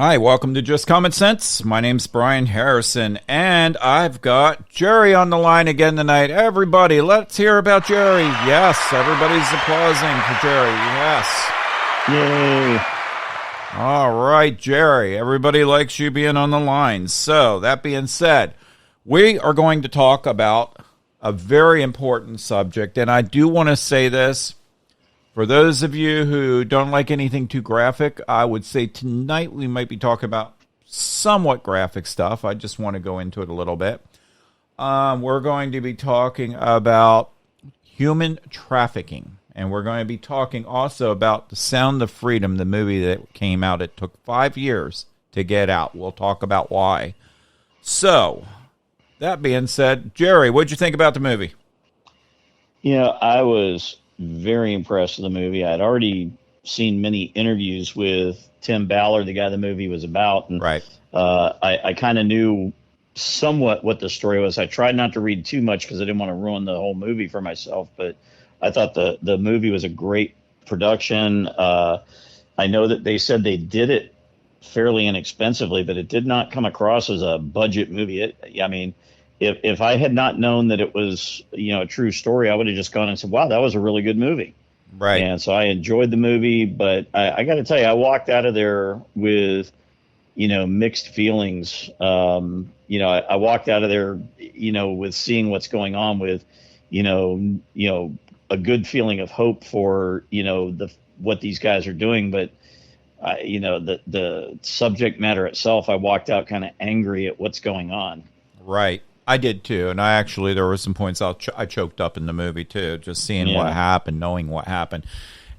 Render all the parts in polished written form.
Hi, welcome to Just Common Sense. My name's Brian Harrison, and I've got Jerry on the line again tonight. Everybody, let's hear about Jerry. Yes, everybody's applauding for Jerry. Yes. Yay. All right, Jerry. Everybody likes you being on the line. So, that being said, we are going to talk about a very important subject, and I do want to say this. For those of you who don't like anything too graphic, I would say tonight we might be talking about somewhat graphic stuff. I just want to go into it a little bit. We're going to be talking about human trafficking. And we're going to be talking also about The Sound of Freedom, the movie that came out. It took 5 years to get out. We'll talk about why. So, that being said, Jerry, what'd you think about the movie? You know, I was very impressed with the movie. I'd already seen many interviews with Tim Ballard, the guy the movie was about. And right. I kind of knew somewhat what the story was. I tried not to read too much because I didn't want to ruin the whole movie for myself. But I thought the movie was a great production. I know that they said they did it fairly inexpensively, but it did not come across as a budget movie. If I had not known that it was, a true story, I would have just gone and said, wow, that was a really good movie. Right. And so I enjoyed the movie, but I got to tell you, I walked out of there with, mixed feelings. I walked out of there, with seeing what's going on with, a good feeling of hope for, what these guys are doing. But, the subject matter itself, I walked out kind of angry at what's going on. Right. I did too, and there were some points I choked up in the movie too, just seeing what happened, knowing what happened.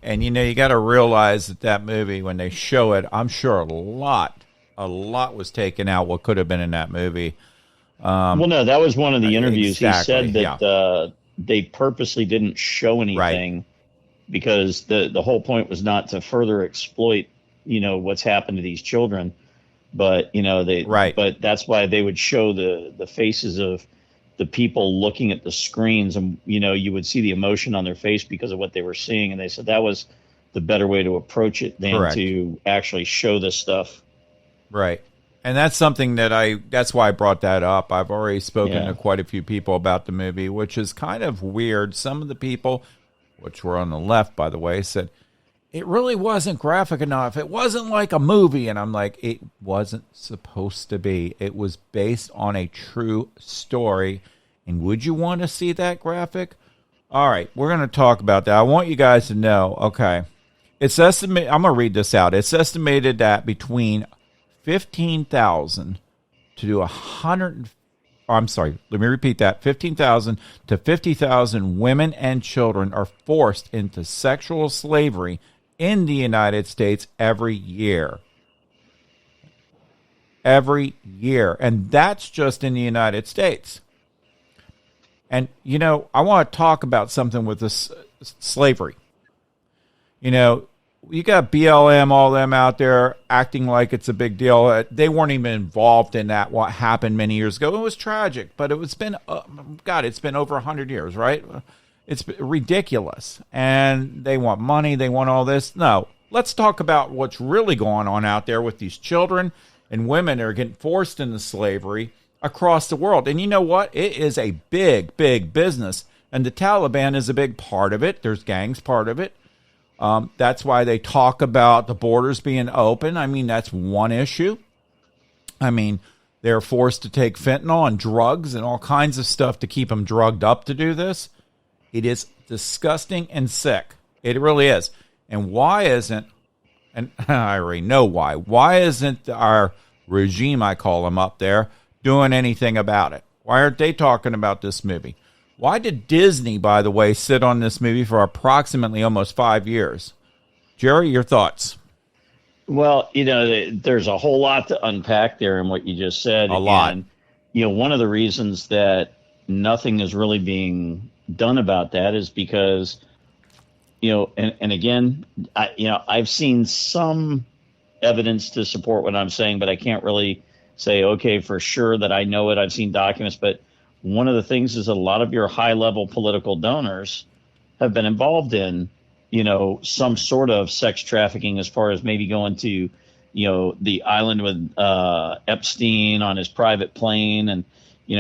And you got to realize that movie, when they show it, I'm sure a lot was taken out what could have been in that movie. Well, no, that was one of the interviews. Exactly, he said that they purposely didn't show anything because the whole point was not to further exploit, what's happened to these children. But, but that's why they would show the faces of the people looking at the screens, and, you would see the emotion on their face because of what they were seeing. And they said that was the better way to approach it than to actually show this stuff. Right. And that's something that's why I brought that up. I've already spoken to quite a few people about the movie, which is kind of weird. Some of the people, which were on the left, by the way, said, it really wasn't graphic enough. It wasn't like a movie. And I'm like, it wasn't supposed to be. It was based on a true story. And would you want to see that graphic? All right, we're going to talk about that. I want you guys to know, okay, it's estimated, I'm going to read this out. It's estimated that between 15,000 to 100, I'm sorry, let me repeat that. 15,000 to 50,000 women and children are forced into sexual slavery in the United States every year. Every year. And that's just in the United States. And, I want to talk about something with this slavery. You got BLM, all them out there acting like it's a big deal. They weren't even involved in that, what happened many years ago. It was tragic, but it's been, it's been over 100 years, right? It's ridiculous. And they want money. They want all this. No, let's talk about what's really going on out there with these children and women that are getting forced into slavery across the world. And you know what? It is a big, big business. And the Taliban is a big part of it. There's gangs part of it. That's why they talk about the borders being open. I mean, that's one issue. I mean, they're forced to take fentanyl and drugs and all kinds of stuff to keep them drugged up to do this. It is disgusting and sick. It really is. And why isn't, and I already know why isn't our regime, I call them up there, doing anything about it? Why aren't they talking about this movie? Why did Disney, by the way, sit on this movie for approximately almost 5 years? Jerry, your thoughts? Well, there's a whole lot to unpack there in what you just said. A lot. And, one of the reasons that nothing is really being done about that is because, and again, I've seen some evidence to support what I'm saying, but I can't really say, okay, for sure that I know it. I've seen documents, but one of the things is a lot of your high level political donors have been involved in, some sort of sex trafficking, as far as maybe going to, the island with Epstein on his private plane, and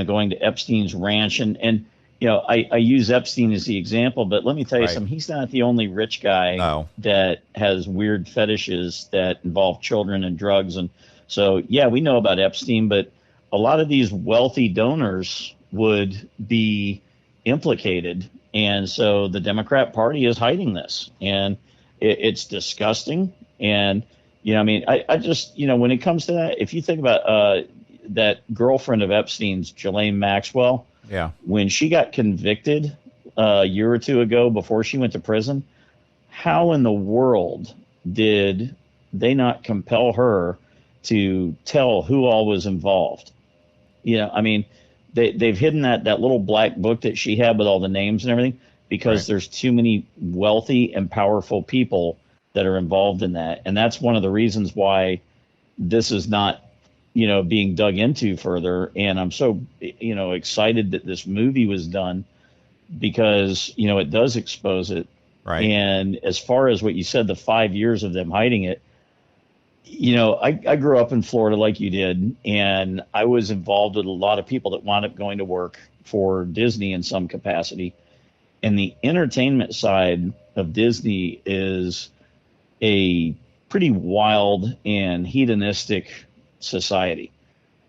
going to Epstein's ranch, and I use Epstein as the example, but let me tell you Right. something. He's not the only rich guy No. that has weird fetishes that involve children and drugs. And so, yeah, we know about Epstein, but a lot of these wealthy donors would be implicated. And so the Democrat Party is hiding this. And it's disgusting. And, I mean, I just, when it comes to that, if you think about that girlfriend of Epstein's, Ghislaine Maxwell, Yeah. when she got convicted a year or two ago before she went to prison, how in the world did they not compel her to tell who all was involved? I mean, they've hidden that little black book that she had with all the names and everything because Right. there's too many wealthy and powerful people that are involved in that. And that's one of the reasons why this is not being dug into further. And I'm so excited that this movie was done because it does expose it. Right. And as far as what you said, the 5 years of them hiding it, I grew up in Florida like you did, and I was involved with a lot of people that wound up going to work for Disney in some capacity. And the entertainment side of Disney is a pretty wild and hedonistic society.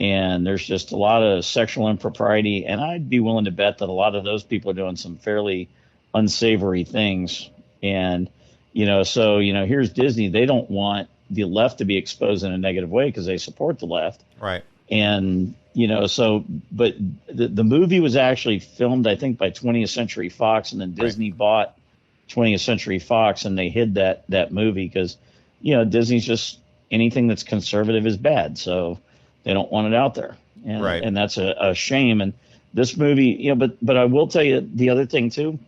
And there's just a lot of sexual impropriety. And I'd be willing to bet that a lot of those people are doing some fairly unsavory things. And, here's Disney. They don't want the left to be exposed in a negative way because they support the left. Right. And, but the movie was actually filmed, I think, by 20th Century Fox. And then Disney bought 20th Century Fox and they hid that movie because, Disney's just anything that's conservative is bad. So they don't want it out there. And, Right. and that's a shame. And this movie, but I will tell you the other thing too,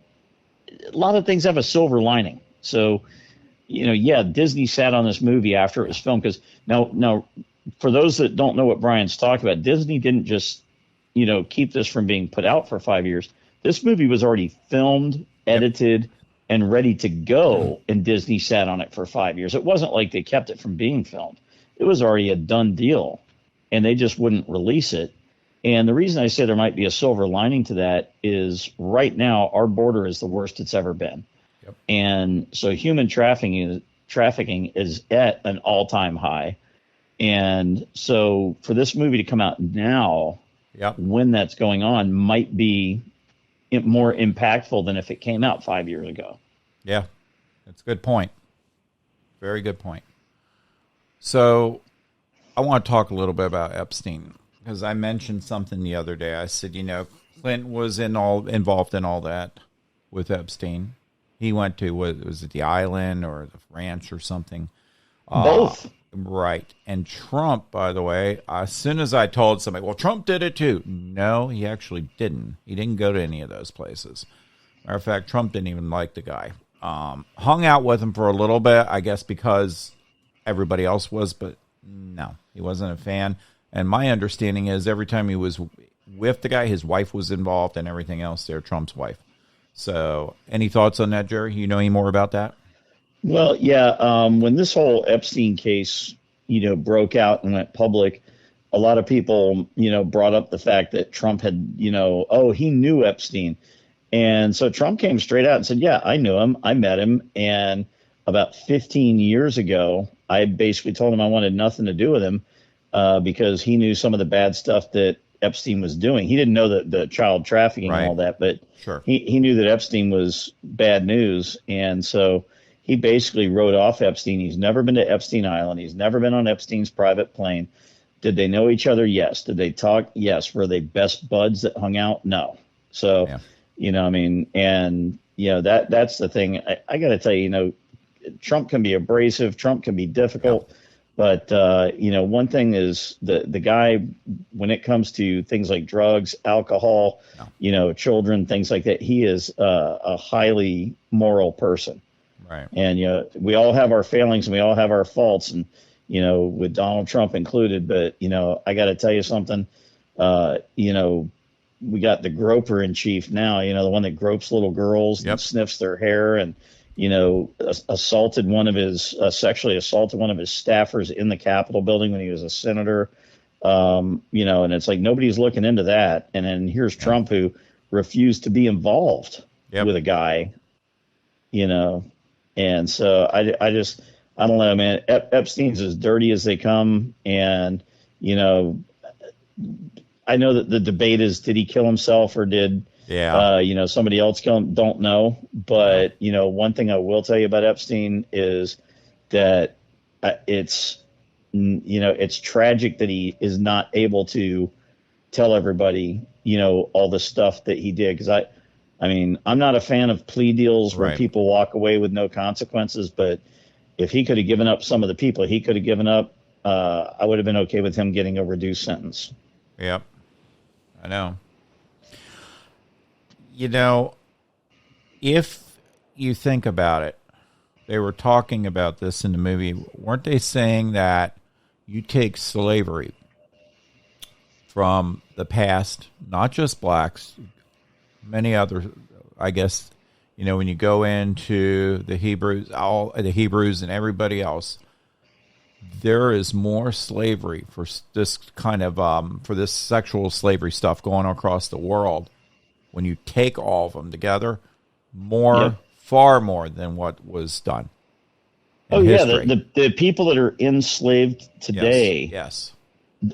a lot of things have a silver lining. So, Disney sat on this movie after it was filmed because now for those that don't know what Brian's talking about, Disney didn't just, keep this from being put out for 5 years. This movie was already filmed, edited, and ready to go, and Disney sat on it for 5 years. It wasn't like they kept it from being filmed. It was already a done deal, and they just wouldn't release it. And the reason I say there might be a silver lining to that is right now our border is the worst it's ever been. Yep. And so human trafficking is at an all-time high. And so for this movie to come out now, when that's going on, might be more impactful than if it came out 5 years ago. Yeah, that's a good point. Very good point. So I want to talk a little bit about Epstein because I mentioned something the other day. I said, Clinton was involved in all that with Epstein. He went to, was it the island or the ranch or something? Both. Right. And Trump, by the way, as soon as I told somebody, well, Trump did it too. No, he actually didn't. He didn't go to any of those places. Matter of fact, Trump didn't even like the guy. Hung out with him for a little bit, I guess because everybody else was, but no, he wasn't a fan. And my understanding is every time he was with the guy, his wife was involved and everything else there, Trump's wife. So any thoughts on that, Jerry? You know any more about that? Well, yeah. When this whole Epstein case, broke out and went public, a lot of people, brought up the fact that Trump had, he knew Epstein. And so Trump came straight out and said, yeah, I knew him. I met him. And about 15 years ago, I basically told him I wanted nothing to do with him because he knew some of the bad stuff that Epstein was doing. He didn't know the child trafficking and all that, but sure. he knew that Epstein was bad news. And so he basically wrote off Epstein. He's never been to Epstein Island. He's never been on Epstein's private plane. Did they know each other? Yes. Did they talk? Yes. Were they best buds that hung out? No. So, that's the thing. I got to tell you, Trump can be abrasive. Trump can be difficult. But, one thing is the guy, when it comes to things like drugs, alcohol, children, things like that, he is a highly moral person. Right. And, we all have our failings and we all have our faults, and, with Donald Trump included. But, I got to tell you something, we got the groper in chief now, the one that gropes little girls and sniffs their hair. And, assaulted one of his sexually assaulted one of his staffers in the Capitol building when he was a senator. And it's like nobody's looking into that. And then here's Trump, who refused to be involved with a guy, and so I don't know, man. Epstein's as dirty as they come, and I know that the debate is, did he kill himself or did somebody else kill him? Don't know, but one thing I will tell you about Epstein is that it's tragic that he is not able to tell everybody all the stuff that he did, because I'm not a fan of plea deals where people walk away with no consequences, but if he could have given up some of the people he could have given up, I would have been okay with him getting a reduced sentence. Yep. I know. If you think about it, they were talking about this in the movie. Weren't they saying that you take slavery from the past, not just blacks, many other, I guess, when you go into the Hebrews, all the Hebrews and everybody else, there is more slavery for this kind of for this sexual slavery stuff going across the world. When you take all of them together, far more than what was done. The people that are enslaved today,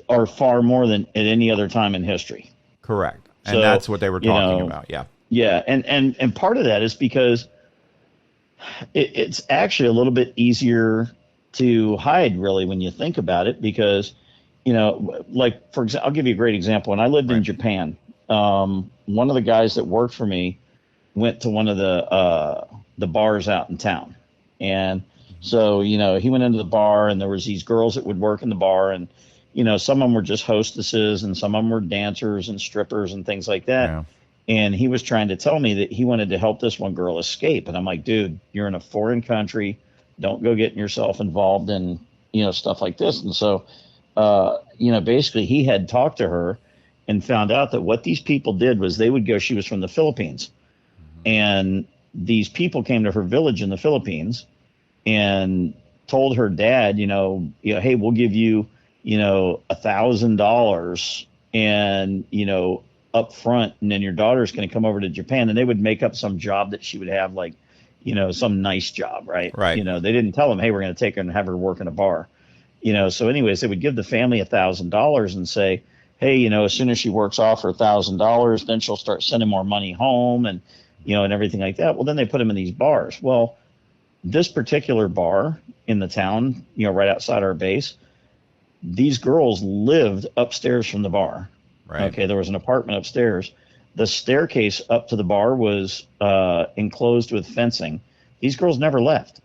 are far more than at any other time in history. Correct, and that's what they were talking about. And part of that is because it's actually a little bit easier to hide, really, when you think about it, because like, for example, I'll give you a great example. When I lived in Japan, one of the guys that worked for me went to one of the bars out in town, and so he went into the bar, and there was these girls that would work in the bar, and some of them were just hostesses, and some of them were dancers and strippers and things like that. And he was trying to tell me that he wanted to help this one girl escape. And I'm like, dude, you're in a foreign country. Don't go getting yourself involved in, stuff like this. And so, basically he had talked to her and found out that what these people did was they would go, she was from the Philippines. And these people came to her village in the Philippines and told her dad, hey, we'll give you, $1,000 and, up front, and then your daughter's going to come over to Japan, and they would make up some job that she would have, like, some nice job, right? They didn't tell them, hey, we're going to take her and have her work in a bar, so anyways, they would give the family $1,000 and say, hey, as soon as she works off her $1,000, then she'll start sending more money home, and and everything like that. Well, then they put them in these bars. Well, this particular bar in the town, right outside our base, these girls lived upstairs from the bar. Okay, there was an apartment upstairs. The staircase up to the bar was enclosed with fencing. These girls never left.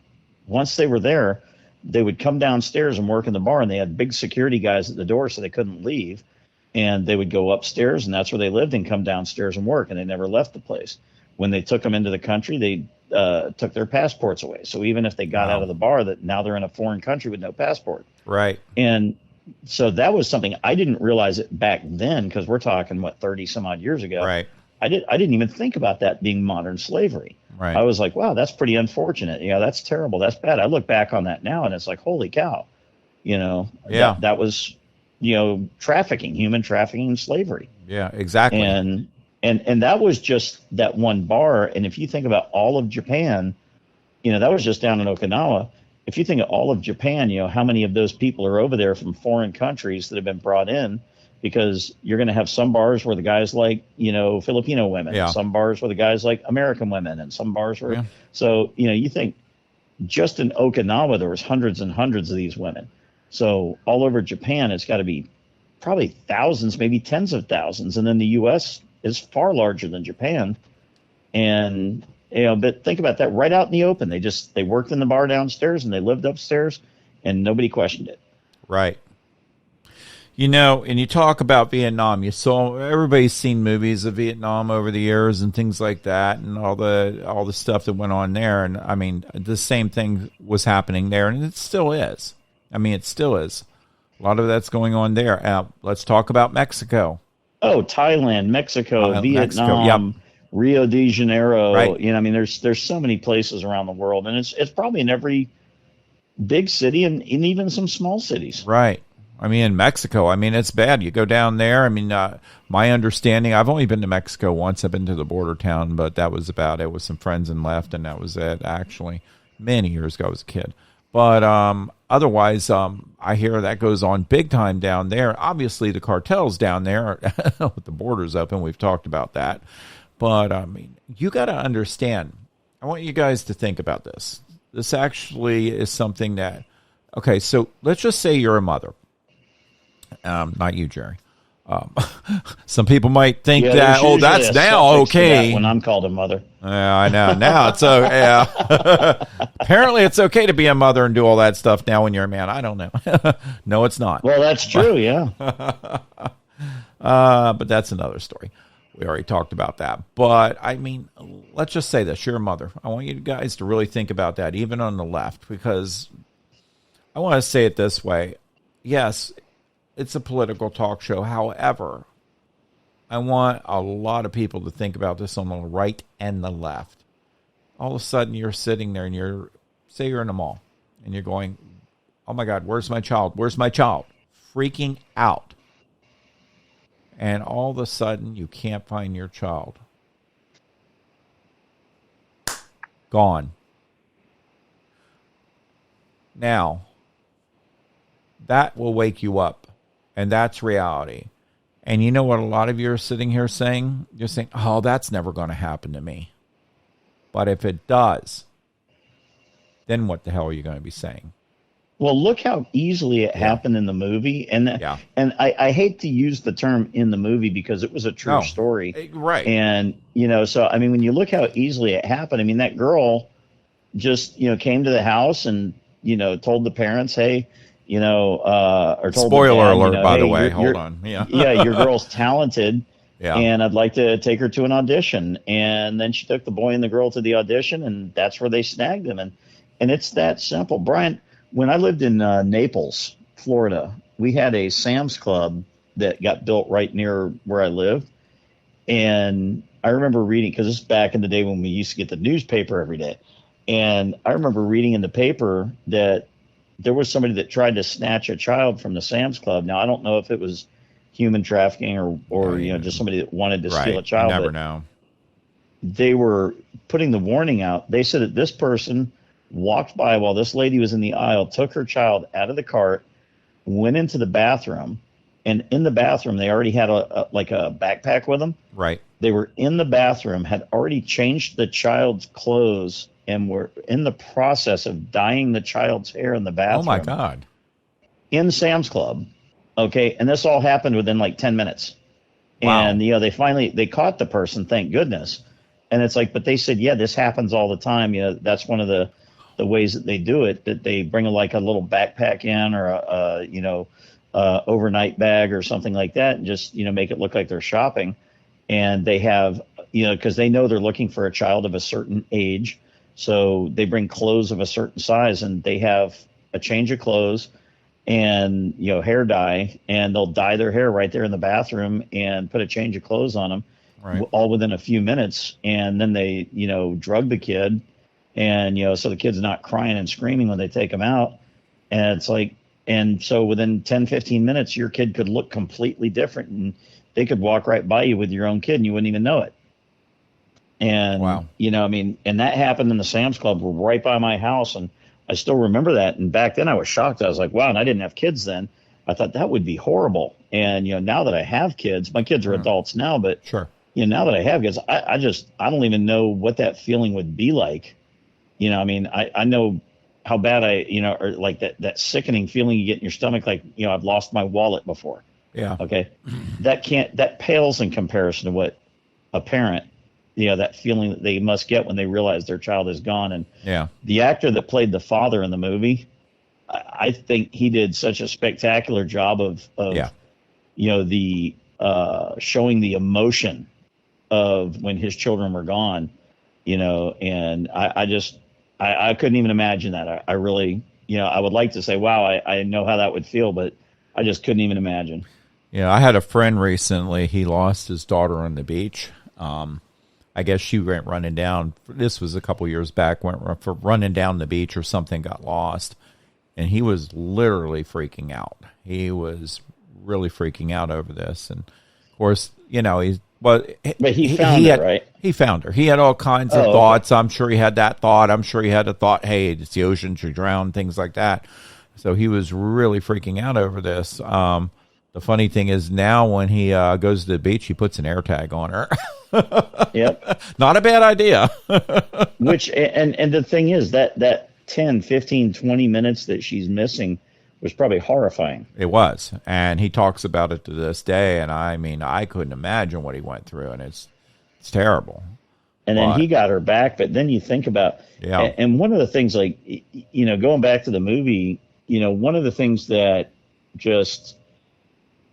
Once they were there, they would come downstairs and work in the bar, and they had big security guys at the door so they couldn't leave. And they would go upstairs, and that's where they lived, and come downstairs and work, and they never left the place. When they took them into the country, they took their passports away. So even if they got out of the bar, that now they're in a foreign country with no passport. And so that was something I didn't realize it back then, because we're talking 30 some odd years ago. I didn't even think about that being modern slavery. I was like, wow, that's pretty unfortunate. That's terrible. That's bad. I look back on that now, and it's like, holy cow. That was trafficking, human trafficking, and slavery. Exactly. And that was just that one bar. And if you think about all of Japan, that was just down in Okinawa. If you think of all of Japan, how many of those people are over there from foreign countries that have been brought in, because you're going to have some bars where the guys like, Filipino women, some bars where the guys like American women, and some bars where, so, you think just in Okinawa, there was hundreds and hundreds of these women. So all over Japan, it's got to be probably thousands, maybe tens of thousands. And then the U.S. is far larger than Japan. And, but think about that, right out in the open. They worked in the bar downstairs, and they lived upstairs, and nobody questioned it. And you talk about Vietnam. Everybody's seen movies of Vietnam over the years and things like that, and all the stuff that went on there. And I mean, the same thing was happening there, and it still is. It still is. A lot of that's going on there. Let's talk about Mexico. Oh, Thailand, Mexico, Vietnam. Rio de Janeiro. Right. I mean, there's so many places around the world, and it's probably in every big city and in even some small cities. Right. I mean, in Mexico, I mean, it's bad. You go down there. I mean, my understanding, I've only been to Mexico once. I've been to the border town, but that was about it with some friends and left, and that was it, actually. Many years ago, I was a kid. But otherwise, I hear that goes on big time down there. Obviously, the cartels down there with the borders open. We've talked about that. But, I mean, you got to understand. I want you guys to think about this. This actually is something that, okay, so let's just say you're a mother. Not you, Jerry. Um, some people might think Yeah, that, there's oh, usually that's a now suffix to that okay. when I'm called a mother. Yeah, I know. Now it's yeah. Apparently, it's okay to be a mother and do all that stuff now when you're a man. I don't know. No, it's not. Well, that's true. Yeah. But that's another story. We already talked about that. But I mean, let's just say this: you're a mother. I want you guys to really think about that, even on the left, because I want to say it this way: yes, it's a political talk show. However, I want a lot of people to think about this on the right and the left. All of a sudden, you're sitting there and say you're in a mall and you're going, oh my God, where's my child? Where's my child? Freaking out. And all of a sudden, you can't find your child. Gone. Now, that will wake you up. And that's reality. And you know what a lot of you are sitting here saying? You're saying, oh, that's never going to happen to me. But if it does, then what the hell are you going to be saying? Well, look how easily it happened in the movie. And I hate to use the term in the movie because it was a true story. Right. And, so, I mean, when you look how easily it happened, I mean, that girl just, came to the house and, told the parents, hey, or told spoiler the dad, alert, by hey, the way. Hold on. Yeah. Yeah, your girl's talented. Yeah. And I'd like to take her to an audition. And then she took the boy and the girl to the audition, and that's where they snagged them. And it's that simple. Brian, when I lived in Naples, Florida, we had a Sam's Club that got built right near where I lived. And I remember reading, because this is back in the day when we used to get the newspaper every day. And I remember reading in the paper that there was somebody that tried to snatch a child from the Sam's Club. Now, I don't know if it was human trafficking or just somebody that wanted to steal a child. You never know. They were putting the warning out. They said that this person walked by while this lady was in the aisle, took her child out of the cart, went into the bathroom, and in the bathroom they already had a backpack with them. Right. They were in the bathroom, had already changed the child's clothes, and were in the process of dyeing the child's hair in the bathroom. Oh my God. In Sam's Club. Okay. And this all happened within like 10 minutes. Wow. And, they caught the person, thank goodness. And it's like, but they said, yeah, this happens all the time. That's one of the ways that they do it, that they bring a little backpack in or a overnight bag or something like that and just, make it look like they're shopping. And they have, because they know they're looking for a child of a certain age. So they bring clothes of a certain size, and they have a change of clothes and, hair dye, and they'll dye their hair right there in the bathroom and put a change of clothes on them, right, all within a few minutes. And then they, drug the kid, and, so the kid's not crying and screaming when they take him out. And it's like, and so within 10, 15 minutes, your kid could look completely different, and they could walk right by you with your own kid and you wouldn't even know it. And, wow. And that happened in the Sam's Club right by my house. And I still remember that. And back then I was shocked. I was like, wow. And I didn't have kids then. I thought that would be horrible. And, now that I have kids, my kids are adults now, but sure. Now that I have kids, I don't even know what that feeling would be like. I know how bad or like that sickening feeling you get in your stomach. Like, I've lost my wallet before. Yeah. Okay. That pales in comparison to what a parent, that feeling that they must get when they realize their child is gone. And the actor that played the father in the movie, I think he did such a spectacular job of the showing the emotion of when his children were gone, and I couldn't even imagine that. I really, I would like to say, wow, I know how that would feel, but I just couldn't even imagine. Yeah, I had a friend recently. He lost his daughter on the beach. I guess she went running down. This was a couple years back. Went for running down the beach or something, got lost, and he was literally freaking out. He was really freaking out over this, and of course, but he found her, had, right? He found her. He had all kinds of thoughts. Okay. I'm sure he had that thought. I'm sure he had a thought, hey, it's the ocean, she drowned, things like that. So he was really freaking out over this. The funny thing is now when he goes to the beach, he puts an air tag on her. Yep. Not a bad idea. Which, and the thing is that 10, 15, 20 minutes that she's missing was probably horrifying. It was. And he talks about it to this day. And I mean, I couldn't imagine what he went through. And it's terrible. And then he got her back. But then you think about, and one of the things, like, going back to the movie, one of the things that just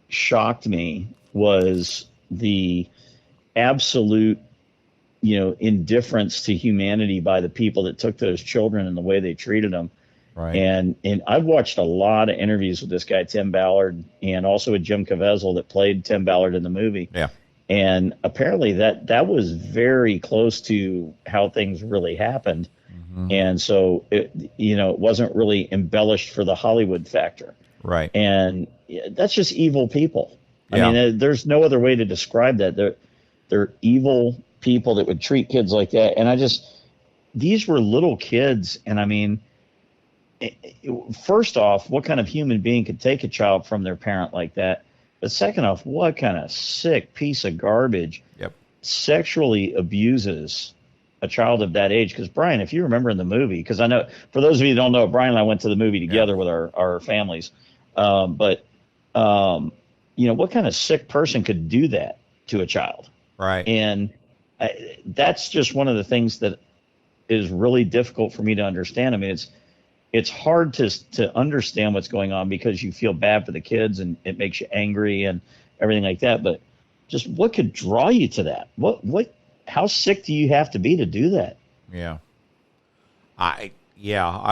shocked me was the absolute, indifference to humanity by the people that took those children and the way they treated them. Right. And I've watched a lot of interviews with this guy, Tim Ballard, and also with Jim Caviezel that played Tim Ballard in the movie. Yeah. And apparently that was very close to how things really happened. Mm-hmm. And so, it wasn't really embellished for the Hollywood factor. Right. And that's just evil people. I mean, there's no other way to describe that. They're evil people that would treat kids like that. And these were little kids. And I mean, first off, what kind of human being could take a child from their parent like that? But second off, what kind of sick piece of garbage sexually abuses a child of that age? Because Brian, if you remember in the movie, because I know for those of you who don't know, Brian and I went to the movie together with our families. But what kind of sick person could do that to a child? Right. And that's just one of the things that is really difficult for me to understand. I mean, it's hard to understand what's going on because you feel bad for the kids and it makes you angry and everything like that. But just what could draw you to that? How sick do you have to be to do that? Yeah. I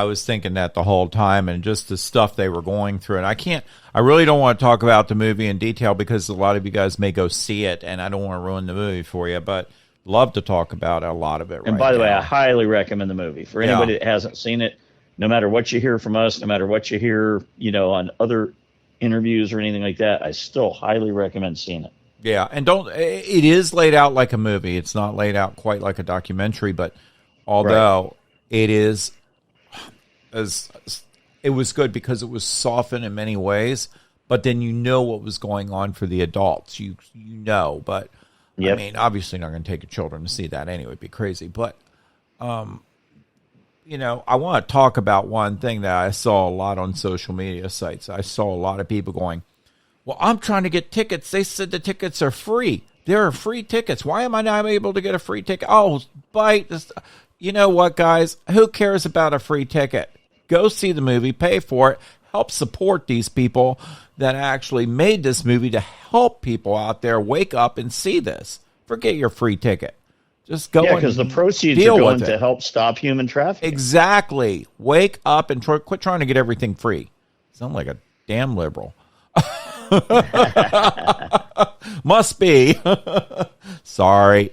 was thinking that the whole time, and just the stuff they were going through. And I really don't want to talk about the movie in detail because a lot of you guys may go see it, and I don't want to ruin the movie for you, but love to talk about a lot of it. And by the way, I highly recommend the movie for anybody that hasn't seen it. No matter what you hear from us, no matter what you hear, on other interviews or anything like that, I still highly recommend seeing it. Yeah, and it is laid out like a movie. It's not laid out quite like a documentary, but although it is, it was good because it was softened in many ways, but then what was going on for the adults. But I mean, obviously not going to take your children to see that anyway. It'd be crazy. But, I want to talk about one thing that I saw a lot on social media sites. I saw a lot of people going, well, I'm trying to get tickets. They said the tickets are free. There are free tickets. Why am I not able to get a free ticket? Oh, bite this. You know what, guys? Who cares about a free ticket? Go see the movie, pay for it, help support these people that actually made this movie to help people out there wake up and see this. Forget your free ticket. Just go. Yeah, because the proceeds are going to help stop human trafficking. Exactly. Wake up and quit trying to get everything free. Sound like a damn liberal. Must be. Sorry.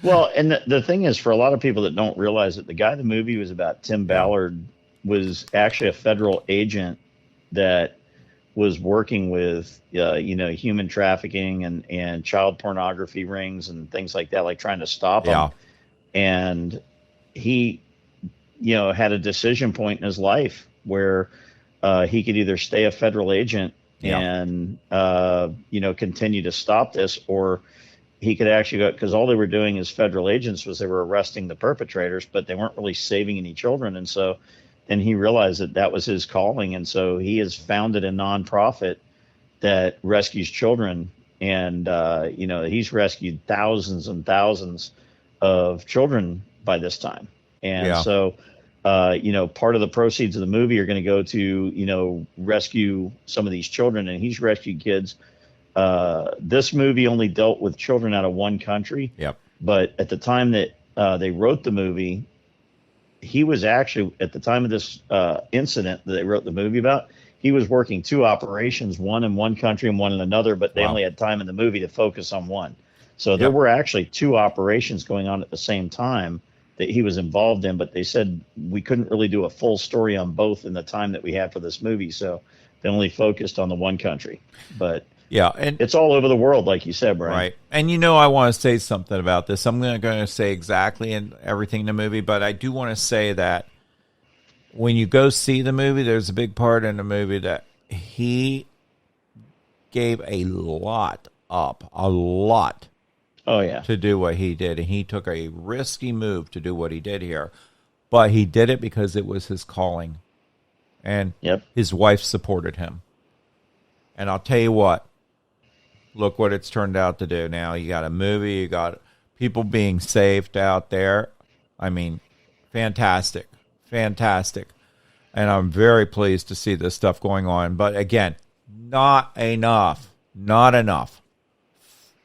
Well, and the thing is, for a lot of people that don't realize it, the guy the movie was about, Tim Ballard, was actually a federal agent that was working with, human trafficking and child pornography rings and things like that, like trying to stop them. And he, had a decision point in his life where he could either stay a federal agent and, continue to stop this, or he could actually go, because all they were doing as federal agents was they were arresting the perpetrators, but they weren't really saving any children. And so then he realized that was his calling. And so he has founded a nonprofit that rescues children. And, he's rescued thousands and thousands of children by this time. And so, part of the proceeds of the movie are going to go to, rescue some of these children. And he's rescued kids. This movie only dealt with children out of one country. Yep. But at the time that they wrote the movie, he was actually, at the time of this incident that they wrote the movie about, he was working two operations, one in one country and one in another, but they only had time in the movie to focus on one. So there were actually two operations going on at the same time that he was involved in, but they said we couldn't really do a full story on both in the time that we had for this movie, so they only focused on the one country. But yeah, and it's all over the world, like you said, Brian. right. And I want to say something about this. I'm not going to say exactly in everything in the movie, but I do want to say that when you go see the movie, there's a big part in the movie that he gave a lot up, Oh yeah, to do what he did, and he took a risky move to do what he did here, but he did it because it was his calling, and his wife supported him. And I'll tell you what, look what it's turned out to do. Now you got a movie, you got people being saved out there. I mean, fantastic. And I'm very pleased to see this stuff going on. But again, not enough.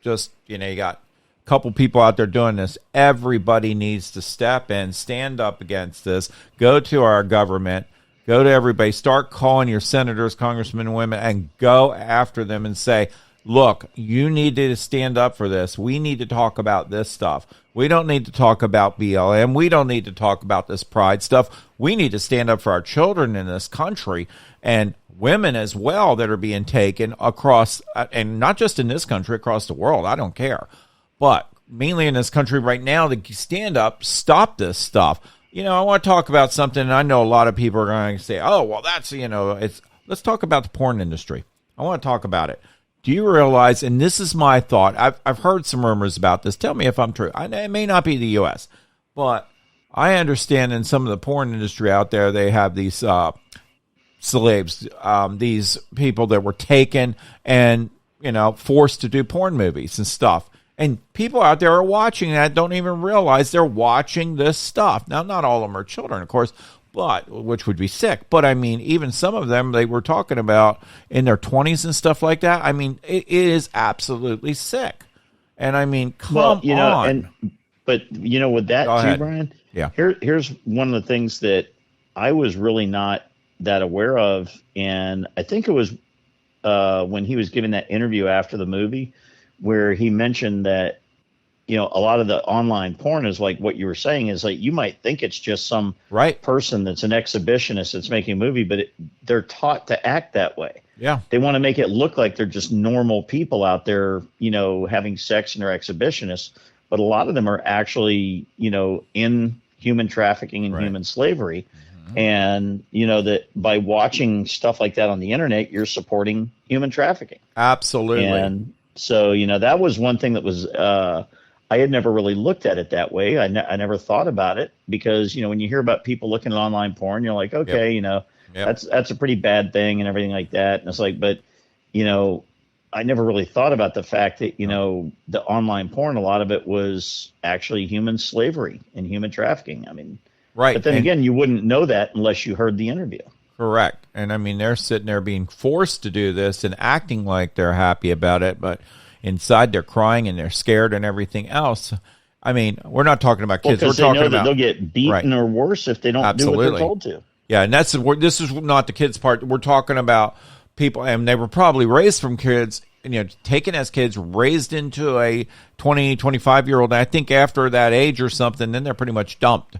Just, you got a couple people out there doing this. Everybody needs to step in, stand up against this, go to our government, go to everybody, start calling your senators, congressmen, and women, and go after them and say, look, you need to stand up for this. We need to talk about this stuff. We don't need to talk about BLM. We don't need to talk about this pride stuff. We need to stand up for our children in this country and women as well that are being taken across, and not just in this country, across the world. I don't care. But mainly in this country right now, to stand up, stop this stuff. I want to talk about something, and I know a lot of people are going to say, oh, well, that's, let's talk about the porn industry. I want to talk about it. Do you realize, and this is my thought, I've heard some rumors about this. Tell me if I'm true. It may not be the U.S., but I understand in some of the porn industry out there, they have these slaves, these people that were taken and, forced to do porn movies and stuff. And people out there are watching that, don't even realize they're watching this stuff. Now, not all of them are children, of course, but which would be sick. But I mean, even some of them they were talking about in their 20s and stuff like that. I mean, it is absolutely sick. And I mean, come on. But with that too, Brian. Yeah. Here's one of the things that I was really not that aware of, and I think it was when he was giving that interview after the movie, where he mentioned that a lot of the online porn is like what you were saying, is like you might think it's just some person that's an exhibitionist that's making a movie, but they're taught to act that way. Yeah. They want to make it look like they're just normal people out there, having sex and they're exhibitionists. But a lot of them are actually, in human trafficking and human slavery. Mm-hmm. And, that by watching stuff like that on the internet, you're supporting human trafficking. Absolutely. And so, that was one thing that was I had never really looked at it that way. I never thought about it because, when you hear about people looking at online porn, you're like, okay, that's a pretty bad thing and everything like that. And it's like, but, I never really thought about the fact that, the online porn, a lot of it was actually human slavery and human trafficking. I mean, right. But then again, you wouldn't know that unless you heard the interview. Correct. And I mean, they're sitting there being forced to do this and acting like they're happy about it, but inside they're crying and they're scared and everything else. I mean, we're not talking about kids. We're talking about they'll get beaten or worse if they don't do what they're told to. Yeah, and this is not the kids part. We're talking about people, and they were probably raised from kids, taken as kids, raised into a 20, 25-year-old. And I think after that age or something, then they're pretty much dumped.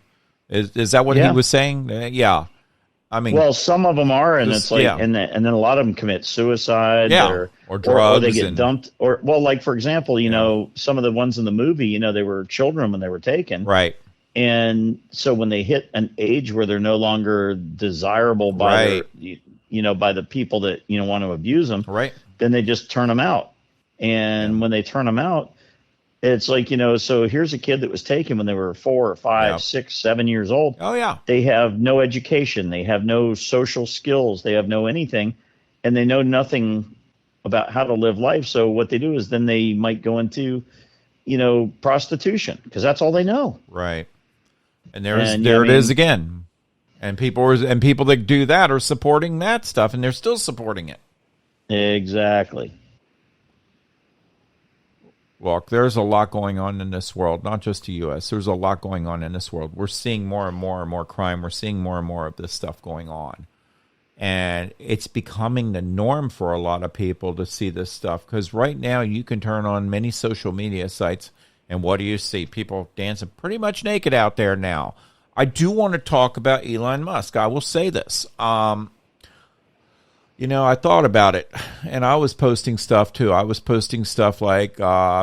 Is that what he was saying? Yeah. I mean, well, some of them are, and it's like, and then a lot of them commit suicide, or drugs, or they get dumped, or like for example, some of the ones in the movie, they were children when they were taken, right? And so when they hit an age where they're no longer desirable by by the people that want to abuse them, right? Then they just turn them out, and when they turn them out, it's like, so here's a kid that was taken when they were 4 or 5, 6, 7 years old. Oh, yeah. They have no education. They have no social skills. They have no anything. And they know nothing about how to live life. So what they do is then they might go into, prostitution because that's all they know. Right. And there it is again. And people that do that are supporting that stuff, and they're still supporting it. Exactly. Look, there's a lot going on in this world, not just the U.S. There's a lot going on in this world. We're seeing more and more and more crime. We're seeing more and more of this stuff going on. And it's becoming the norm for a lot of people to see this stuff, because right now you can turn on many social media sites, and what do you see? People dancing pretty much naked out there now. I do want to talk about Elon Musk. I will say this. I thought about it, and I was posting stuff too. I was posting stuff like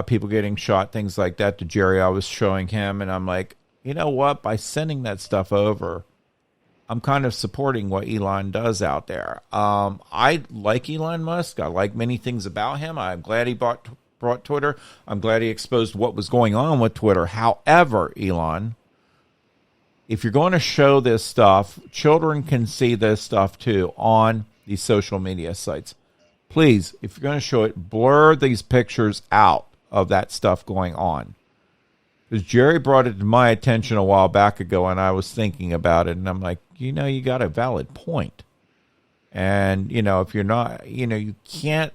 people getting shot, things like that to Jerry. I was showing him, and I'm like, you know what? By sending that stuff over, I'm kind of supporting what Elon does out there. I like Elon Musk. I like many things about him. I'm glad he brought Twitter. I'm glad he exposed what was going on with Twitter. However, Elon, if you're going to show this stuff, children can see this stuff too on these social media sites. Please, if you're going to show it, blur these pictures out of that stuff going on. Because Jerry brought it to my attention a while back ago, and I was thinking about it, and I'm like, you got a valid point. And, if you're not, you can't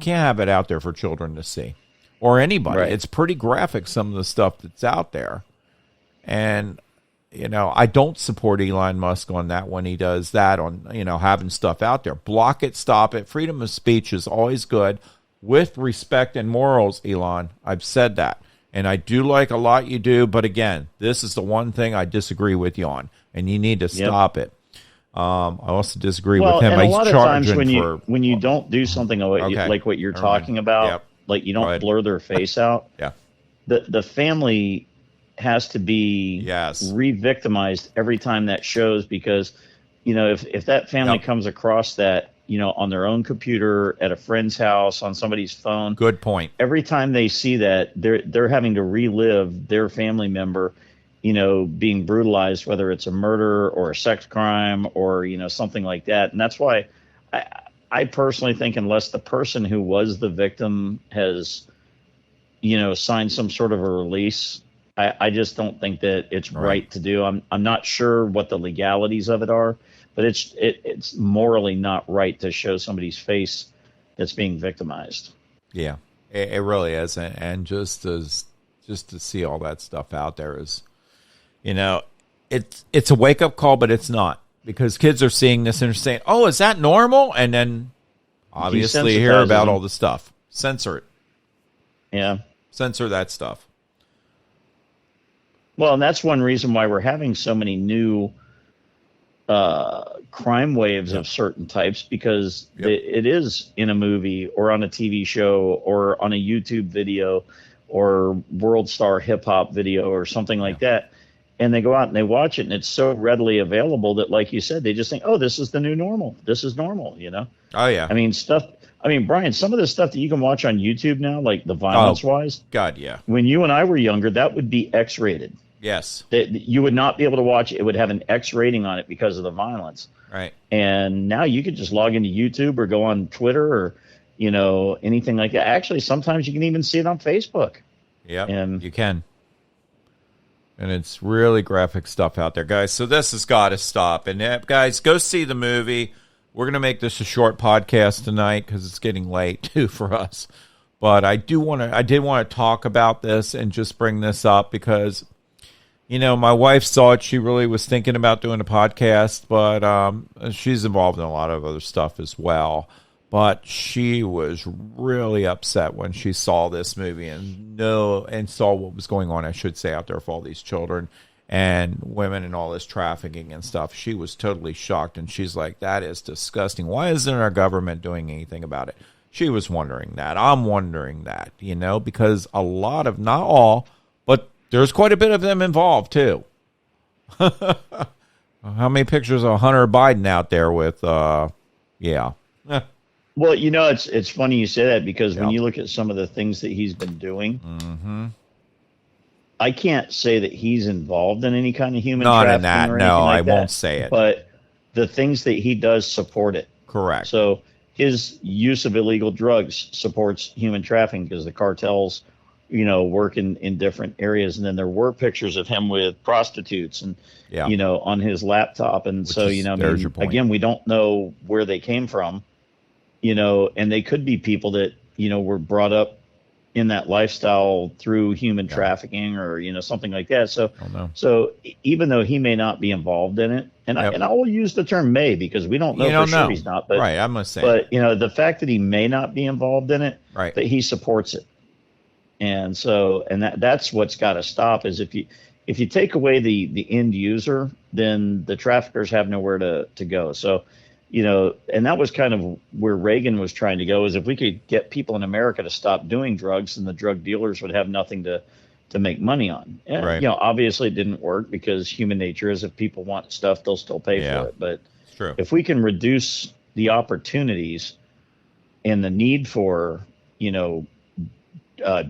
have it out there for children to see. Or anybody. Right. It's pretty graphic, some of the stuff that's out there. And, I don't support Elon Musk on that when he does that, on, having stuff out there. Block it, stop it. Freedom of speech is always good, with respect and morals, Elon. I've said that. And I do like a lot you do, but again, this is the one thing I disagree with you on, and you need to stop it. I also disagree with him. And a lot of times when you don't do something like what you're talking about, like you don't blur their face out, the family has to be re-victimized every time that shows, because if that family comes across that on their own computer, at a friend's house, on somebody's phone, good point, every time they see that, they're having to relive their family member being brutalized, whether it's a murder or a sex crime or something like that. And that's why I personally think, unless the person who was the victim has signed some sort of a release, I just don't think that it's right to do. I'm not sure what the legalities of it are, but it's morally not right to show somebody's face that's being victimized. Yeah, it really is, and just to see all that stuff out there is, it's a wake up call, but it's not, because kids are seeing this and they're saying, "Oh, is that normal?" And then obviously hear about all the stuff. Censor it. Yeah, censor that stuff. Well, and that's one reason why we're having so many new crime waves of certain types, because it is in a movie or on a TV show or on a YouTube video or World Star hip hop video or something like that. And they go out and they watch it, and it's so readily available that, like you said, they just think, oh, this is the new normal. This is normal, Oh, yeah. Brian, some of the stuff that you can watch on YouTube now, like the violence-wise. God, yeah. When you and I were younger, that would be X-rated. Yes. You would not be able to watch it. It would have an X rating on it because of the violence. Right. And now you could just log into YouTube or go on Twitter or, anything like that. Actually, sometimes you can even see it on Facebook. Yeah, you can. And it's really graphic stuff out there, guys. So this has got to stop. And guys, go see the movie. We're going to make this a short podcast tonight because it's getting late too for us. But I did want to talk about this and just bring this up because, my wife saw it. She really was thinking about doing a podcast, but she's involved in a lot of other stuff as well. But she was really upset when she saw this movie and saw what was going on, I should say, out there for all these children and women and all this trafficking and stuff. She was totally shocked, and she's like, that is disgusting. Why isn't our government doing anything about it? She was wondering that. I'm wondering that, because a lot of, not all, but there's quite a bit of them involved, too. How many pictures of Hunter Biden out there with, yeah. Well, it's funny you say that, because when you look at some of the things that he's been doing, I can't say that he's involved in any kind of human trafficking in that. or No, anything like I won't say it. But the things that he does support it. Correct. So his use of illegal drugs supports human trafficking, because the cartels, work in different areas. And then there were pictures of him with prostitutes and, on his laptop. And again, we don't know where they came from, and they could be people that, were brought up in that lifestyle through human trafficking or, something like that. So even though he may not be involved in it, And Yep. I will use the term may because we don't know You don't for sure know. he's not. But Right, I'm gonna say. but the fact that he may not be involved in it, Right. but he supports it. And so, that's what's got to stop is if you take away the end user, then the traffickers have nowhere to go. So, and that was kind of where Reagan was trying to go is if we could get people in America to stop doing drugs, then the drug dealers would have nothing to make money on. And, Right. obviously it didn't work because human nature is if people want stuff, they'll still pay Yeah. for it. But It's true. if we can reduce the opportunities and the need for,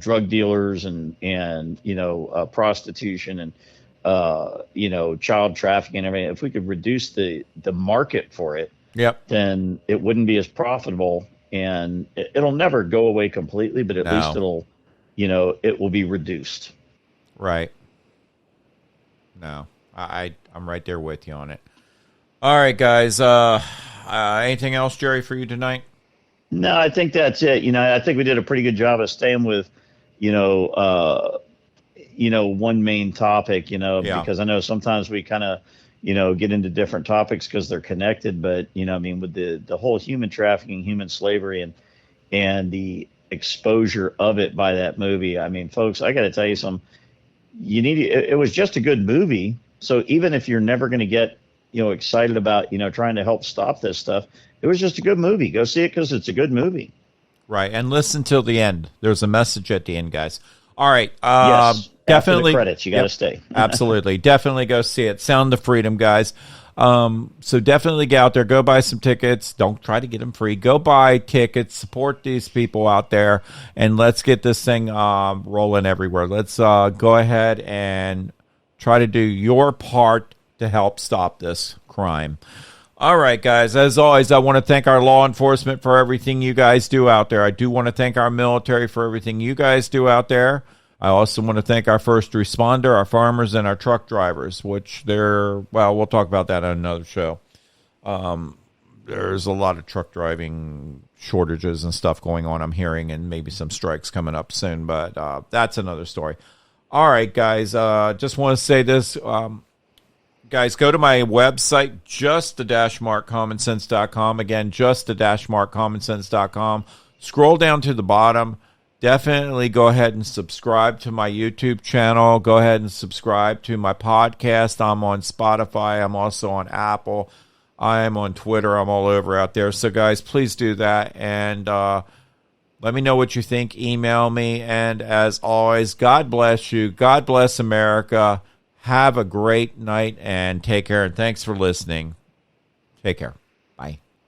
drug dealers and prostitution and child trafficking and everything. If we could reduce the market for it, Yep. then it wouldn't be as profitable, and it'll never go away completely, but at No. least it will be reduced. Right. No, I'm right there with you on it. All right, guys. Anything else, Jerry, for you tonight? No, I think that's it. I think we did a pretty good job of staying with, one main topic, because I know sometimes we kind of, get into different topics because they're connected. But, with the whole human trafficking, human slavery, and the exposure of it by that movie. I mean, folks, I got to tell you something. It was just a good movie. So even if you're never going to get, excited about, trying to help stop this stuff, it was just a good movie. Go see it because it's a good movie. Right, and listen till the end. There's a message at the end, guys. All right, Yes, definitely. After the credits, you got to stay. Absolutely, definitely go see it. Sound of Freedom, guys. So definitely get out there. Go buy some tickets. Don't try to get them free. Go buy tickets. Support these people out there, and let's get this thing rolling everywhere. Let's go ahead and try to do your part to help stop this crime. All right, guys. As always, I want to thank our law enforcement for everything you guys do out there. I do want to thank our military for everything you guys do out there. I also want to thank our first responder, our farmers, and our truck drivers, which we'll talk about that on another show. There's a lot of truck driving shortages and stuff going on, I'm hearing, and maybe some strikes coming up soon, but that's another story. All right, guys. Just want to say this. Guys, go to my website, just-markcommonsense.com. Again, just-markcommonsense.com. Scroll down to the bottom. Definitely go ahead and subscribe to my YouTube channel. Go ahead and subscribe to my podcast. I'm on Spotify. I'm also on Apple. I am on Twitter. I'm all over out there. So, guys, please do that. And let me know what you think. Email me. And as always, God bless you. God bless America. Have a great night and take care. And thanks for listening. Take care.